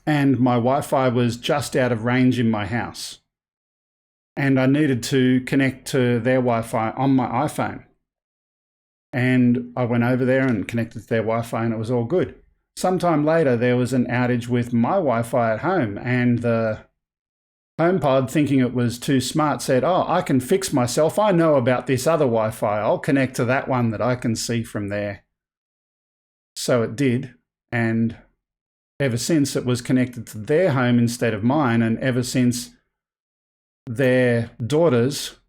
and my Wi-Fi was just out of range in my house. And I needed to connect to their Wi-Fi on my iPhone. And I went over there and connected to their Wi-Fi, and it was all good. Sometime later, there was an outage with my Wi-Fi at home, and the HomePod, thinking it was too smart, said, "Oh, I can fix myself. I know about this other Wi-Fi. I'll connect to that one that I can see from there." So it did, and ever since it was connected to their home instead of mine, and ever since their daughters,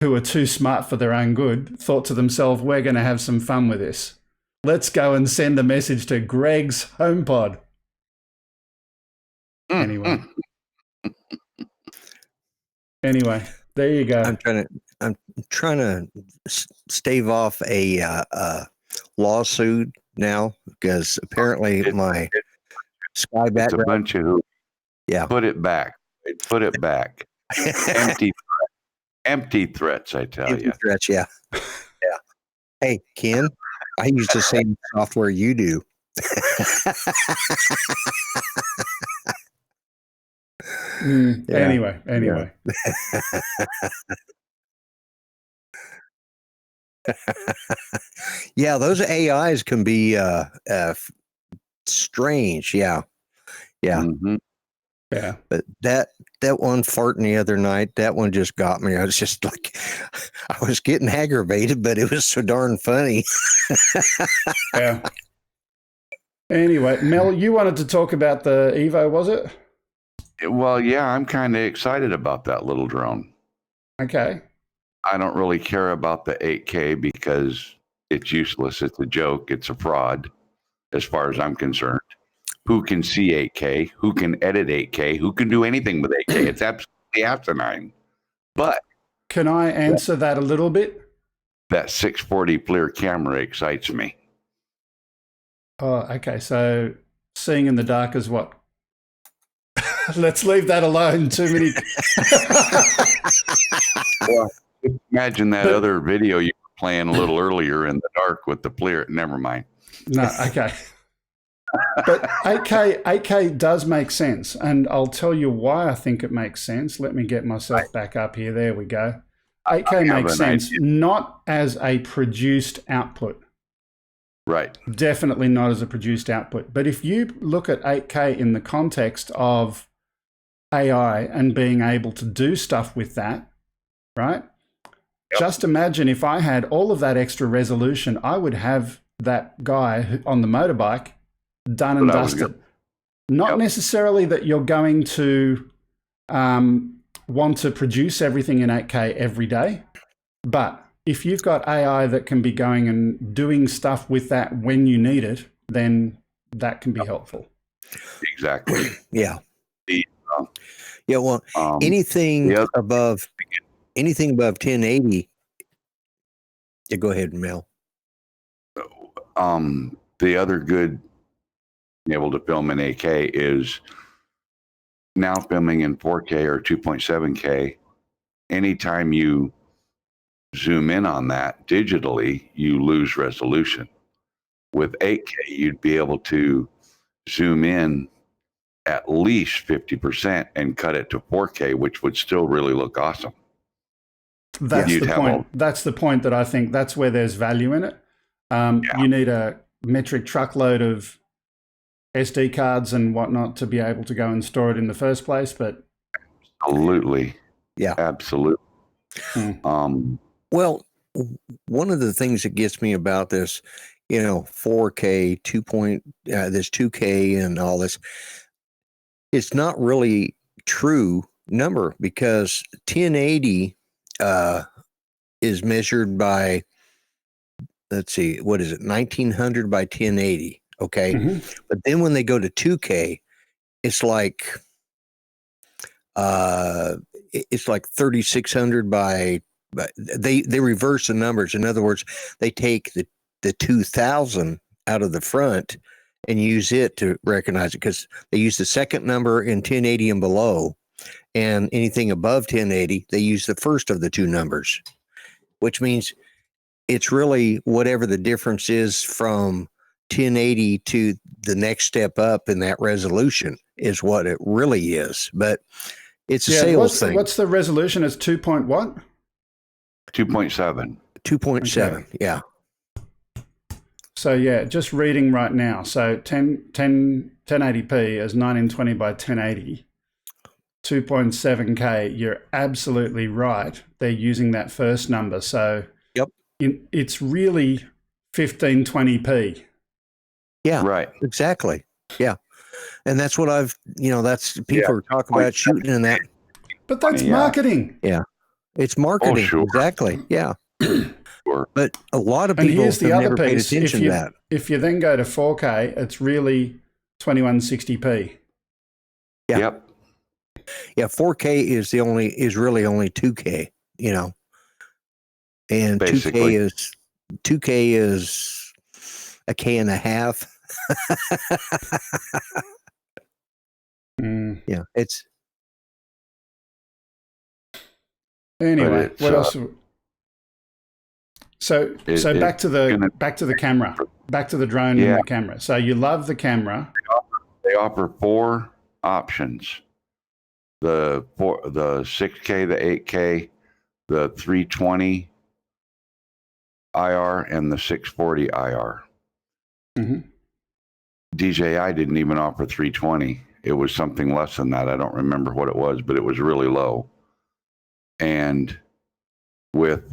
who are too smart for their own good, thought to themselves, we're going to have some fun with this. Let's go and send a message to Greg's HomePod. Anyway. Anyway, there you go. I'm trying to stave off a lawsuit now, because apparently my Sky background. It's a bunch of Put it back. Put it back. Empty threats, I tell you. Threats, yeah. Hey, Ken, I use the same software you do. Anyway. Yeah, those AIs can be strange. Yeah. Mm-hmm. Yeah. But that one farting the other night, that one just got me. I was just like, I was getting aggravated, but it was so darn funny. Yeah. Anyway, Mel, you wanted to talk about the Evo, was it? Well, yeah, I'm kind of excited about that little drone. Okay. I don't really care about the 8K because it's useless. It's a joke. It's a fraud, as far as I'm concerned. Who can see 8K? Who can edit 8K? Who can do anything with 8K? It's absolutely asinine. But can I answer that a little bit? That 640 FLIR camera excites me. Oh, okay. So seeing in the dark is what? Let's leave that alone. Too many. Well, imagine that other video you were playing a little earlier in the dark with the FLIR. Never mind. No, okay. But 8K does make sense, and I'll tell you why I think it makes sense. Let me get myself back up here. There we go. 8K makes sense, not as a produced output. Right. Definitely not as a produced output. But if you look at 8K in the context of AI and being able to do stuff with that, right? Yep. Just imagine if I had all of that extra resolution, I would have that guy on the motorbike done and dusted. Not necessarily that you're going to want to produce everything in 8K every day, but if you've got AI that can be going and doing stuff with that when you need it, then that can be helpful. Exactly. Yeah. Yeah. Well, anything above 1080. Yeah, go ahead, Mel. The other good able to film in 8K is now filming in 4K or 2.7K. Anytime you zoom in on that digitally, you lose resolution. With 8K, you'd be able to zoom in at least 50% and cut it to 4K, which would still really look awesome. That's You'd the have point. all- That's the point that I think that's where there's value in it. You need a metric truckload of SD cards and whatnot to be able to go and store it in the first place. But Absolutely. Yeah. Absolutely. Well, one of the things that gets me about this, 4K, this 2K and all this, it's not really true number because 1080 is measured by, let's see, what is it, 1900 by 1080. Okay. But then when they go to 2K, it's like 3600 by they reverse the numbers. In other words, they take the 2000 out of the front and use it to recognize it because they use the second number in 1080 and below, and anything above 1080 they use the first of the two numbers, which means it's really whatever the difference is from 1080 to the next step up in that resolution is what it really is. But it's a sales thing. What's the resolution? It's 2 point what? 2.7. 2.7. Okay. Yeah. So yeah, just reading right now. So 1080p is 1920 by 1080, 2.7K. You're absolutely right. They're using that first number. So yep, it's really 1520p. Yeah, right. Exactly. Yeah. And that's what that's people are talking about shooting in that. But that's marketing. Yeah. It's marketing. Sure. Exactly. Yeah. Sure. But a lot of And people here's the have other never paid piece. attention to that. If you then go to 4K, it's really 2160p. Yeah. Yep. Yeah. 4K is really only 2K, and Basically. 2K is a K and a half. Yeah. Anyway, But what else? So back to the camera, back to the drone and the camera. So you love the camera. They offer 4 options: the 6K, the 8K, the 320 IR, and the 640 IR. DJI didn't even offer 320. It was something less than that. I don't remember what it was, but it was really low. And with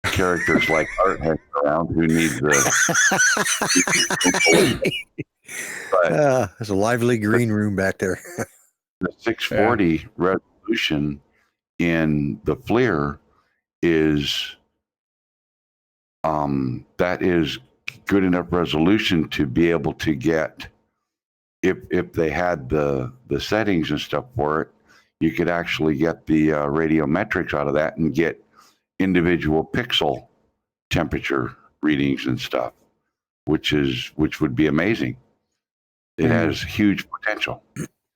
characters like Arne around who need there's a lively green room back there. The 640 resolution in the FLIR is that is good enough resolution to be able to get, if they had the settings and stuff for it, you could actually get the radiometrics out of that and get individual pixel temperature readings and stuff, which would be amazing. It has huge potential.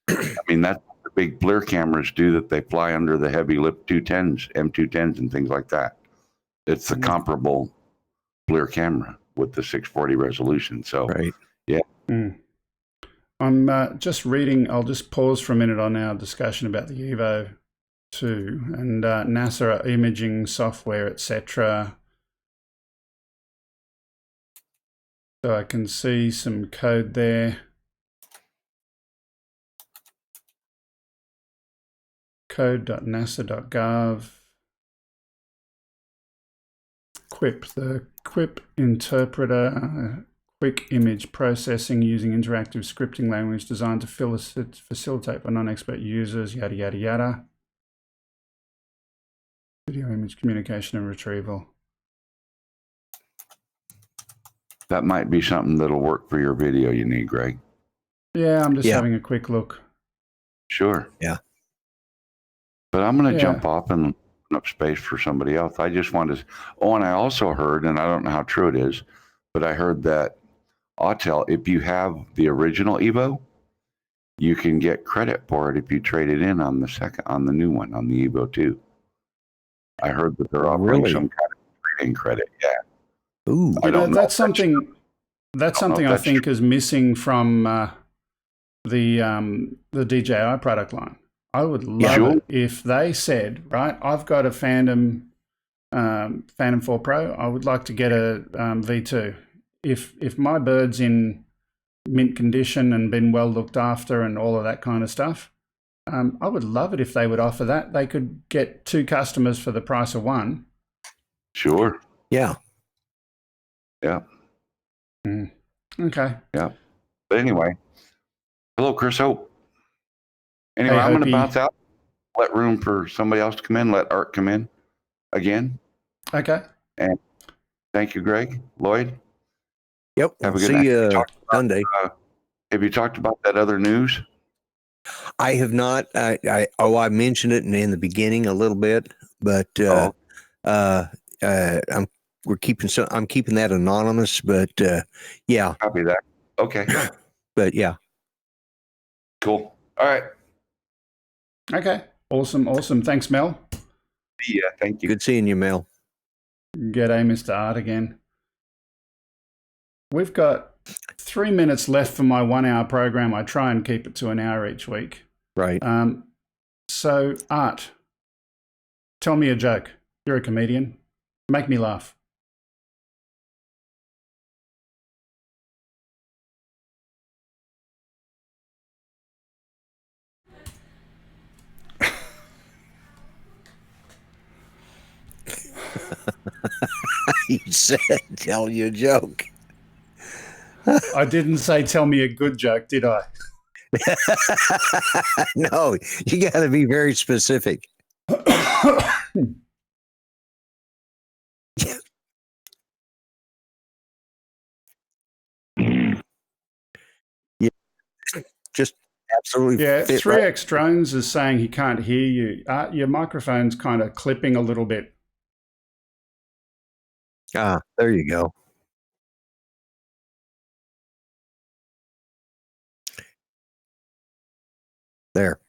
I mean, that's what the big FLIR cameras do, that they fly under the heavy lift 210s, M210s and things like that. It's the comparable FLIR camera with the 640 resolution. So, right. Yeah. I'm just reading. I'll just pause for a minute on our discussion about the Evo 2 and NASA imaging software, etc. So I can see some code there. Code.nasa.gov. QIP, the QIP interpreter, quick image processing using interactive scripting language designed to facilitate for non-expert users, yada, yada, yada. Video image communication and retrieval. That might be something that'll work for your video you need, Greg. Yeah, I'm just having a quick look. Sure. Yeah. But I'm going to jump off and open up space for somebody else. I just wanted to, and I also heard, and I don't know how true it is, but I heard that I'll tell, if you have the original Evo, you can get credit for it if you trade it in on the new one, on the Evo 2. I heard that they're offering Really? some kind of trade-in credit. Yeah. Ooh. I don't know that's if something. That's something I that's think is missing from the DJI product line. I would love Sure. it if they said, right, I've got a Phantom 4 Pro. I would like to get a V2. If my bird's in mint condition and been well looked after and all of that kind of stuff, I would love it if they would offer that. They could get 2 customers for the price of one. Sure. Yeah. Yeah. Okay. Yeah. But anyway, hello, Chris Hope. Anyway, Hey, I'm going to Hopi. bounce out. Let room for somebody else to come in. Let Art come in again. Okay. And thank you, Greg. Lloyd. Yep. Have a good See night. you Sunday. Have you talked about that other news? I have not. I mentioned it in the beginning a little bit, but I'm keeping that anonymous. But yeah. Copy that. Okay. But yeah. Cool. All right. Okay. Awesome. Thanks, Mel. Yeah. Thank you. Good seeing you, Mel. G'day, Mr. Art again. We've got 3 minutes left for my 1 hour program. I try and keep it to an hour each week. Right. So, Art, tell me a joke. You're a comedian. Make me laugh. You said tell you a joke. I didn't say tell me a good joke, did I? No, you got to be very specific. Yeah, just absolutely. Yeah, fit 3X Drones is saying he can't hear you. Your microphone's kind of clipping a little bit. Ah, there you go. There.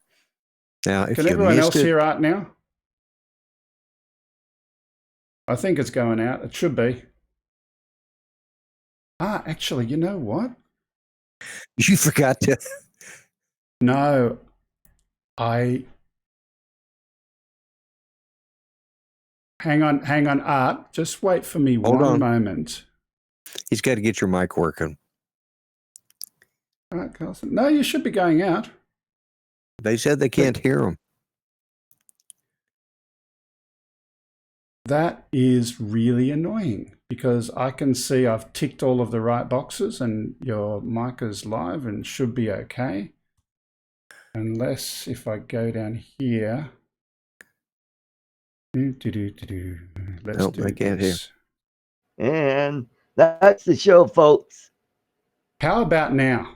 Now, if Can you everyone else missed it, hear Art now? I think it's going out. It should be. Actually, you know what? you forgot to. No, Hang on, Art. Just wait for me Hold one on. moment. He's got to get your mic working. All right, Carlson. No, you should be going out. They said they can't hear him. That is really annoying because I can see I've ticked all of the right boxes and your mic is live and should be okay. Unless if I go down here. Let's Nope, do I can't hear. this. And that's the show, folks. How about now?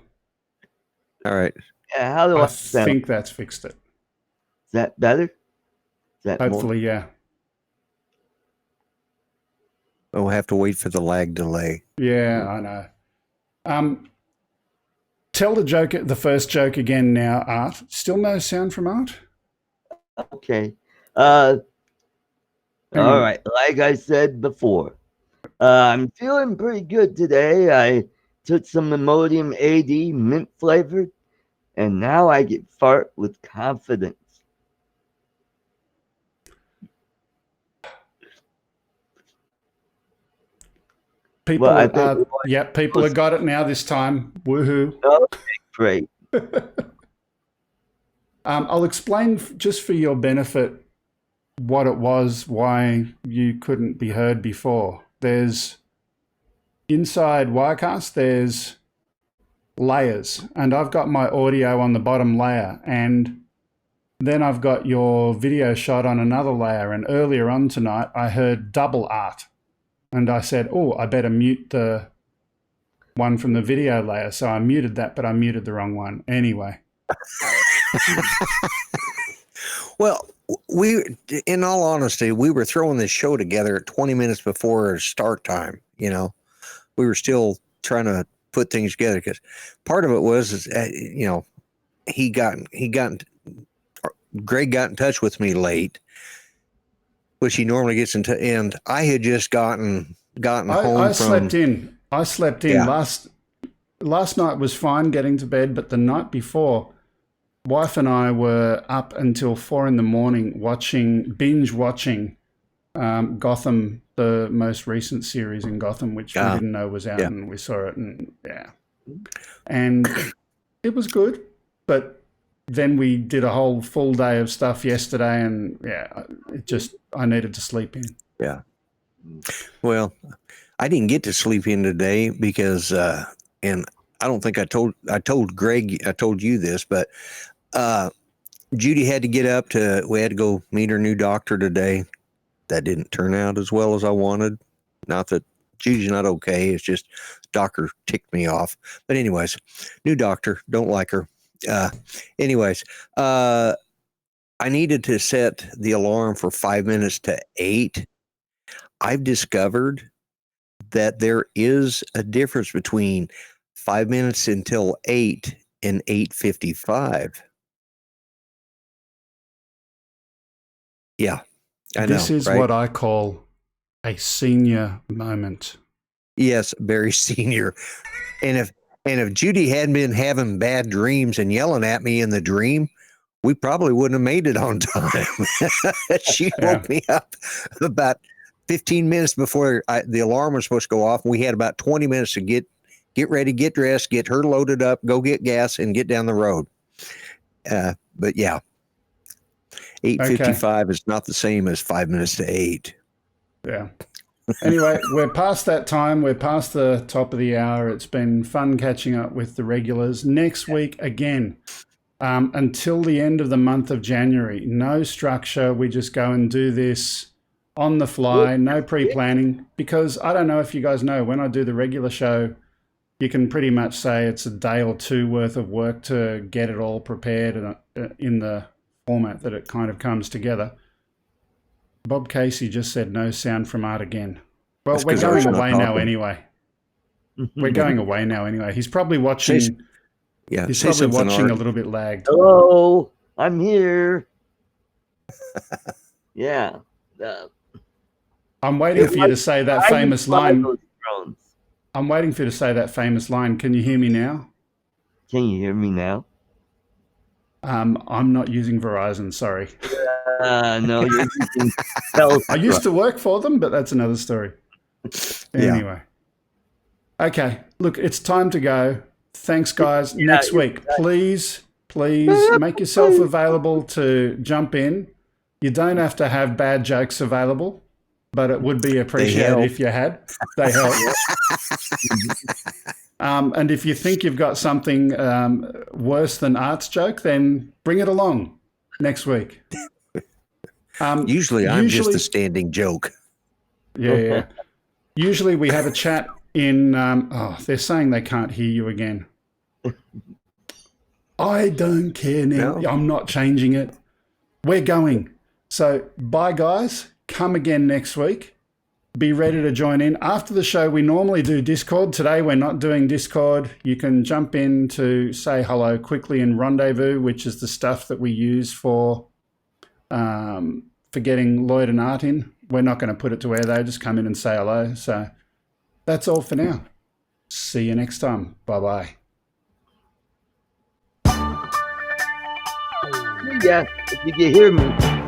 All right. Yeah, how do I I sound? think that's fixed it. Is that better? Is that more? Hopefully, yeah. We'll have to wait for the lag delay. Yeah, I know. Tell the joke, the first joke again now, Art. Still no sound from Art? Okay. Hang All on. right. Like I said before, I'm feeling pretty good today. I took some Imodium AD mint flavored, and now I get fart with confidence. People, Well, I think people have got it now this time. Woohoo. great. I'll explain just for your benefit what it was, why you couldn't be heard before. There's inside Wirecast, there's layers, and I've got my audio on the bottom layer, and then I've got your video shot on another layer. And earlier on tonight, I heard double Art, and I said, "Oh, I better mute the one from the video layer." So I muted that, but I muted the wrong one. Anyway. Well, in all honesty, we were throwing this show together 20 minutes before start time. You know, we were still trying to put things together, because part of it was, Greg got in touch with me late, which he normally gets into, and I had just gotten home I from. slept in. Yeah. Last night was fine getting to bed, but the night before, wife and I were up until 4 a.m. binge watching Gotham, the most recent series in Gotham, which we didn't know was out, and we saw it, and it was good, but then we did a whole full day of stuff yesterday, and I needed to sleep in. Yeah. Well, I didn't get to sleep in today because, and I don't think I told Greg, I told you this, but Judy had to get up we had to go meet her new doctor today. That didn't turn out as well as I wanted. Not that Judy's not okay. It's just doctor ticked me off. But anyways, new doctor, don't like her. I needed to set the alarm for 5 minutes to 8. I've discovered that there is a difference between 5 minutes until 8 and 8:55. Yeah, I know. This is right? what I call a senior moment. Yes, very senior. And if Judy hadn't been having bad dreams and yelling at me in the dream, we probably wouldn't have made it on time. She woke me up about 15 minutes before the alarm was supposed to go off. We had about 20 minutes to get ready, get dressed, get her loaded up, go get gas, and get down the road. But yeah, 8:55 is not the same as 5 minutes to 8. Yeah. Anyway, we're past that time. We're past the top of the hour. It's been fun catching up with the regulars. Next week, again, until the end of the month of January, no structure. We just go and do this on the fly, no pre-planning, because I don't know if you guys know, when I do the regular show, you can pretty much say it's a day or two worth of work to get it all prepared in the format that it kind of comes together. Bob Casey just said no sound from Art again. Well, we're going away now anyway. We're going away now anyway. He's probably watching. He's probably watching a little bit lagged. Hello, I'm here. Yeah. I'm waiting for you to say that famous line. I'm waiting for you to say that famous line. Can you hear me now? Can you hear me now? I'm not using Verizon, sorry. No, you're using Telstra. I used to work for them, but that's another story. Anyway. Okay, look, it's time to go. Thanks, guys. Next week, please make yourself available to jump in. You don't have to have bad jokes available, but it would be appreciated if you had. They help. And if you think you've got something worse than Art's joke, then bring it along next week. Usually I'm just a standing joke. Yeah. Usually we have a chat in, they're saying they can't hear you again. I don't care now. No. I'm not changing it. We're going. So bye, guys. Come again next week. Be ready to join in. After the show, we normally do Discord. Today, we're not doing Discord. You can jump in to say hello quickly in Rendezvous, which is the stuff that we use for getting Lloyd and Art in. We're not going to put it to air, though. Just come in and say hello. So that's all for now. See you next time. Bye-bye. Yeah, if you can hear me.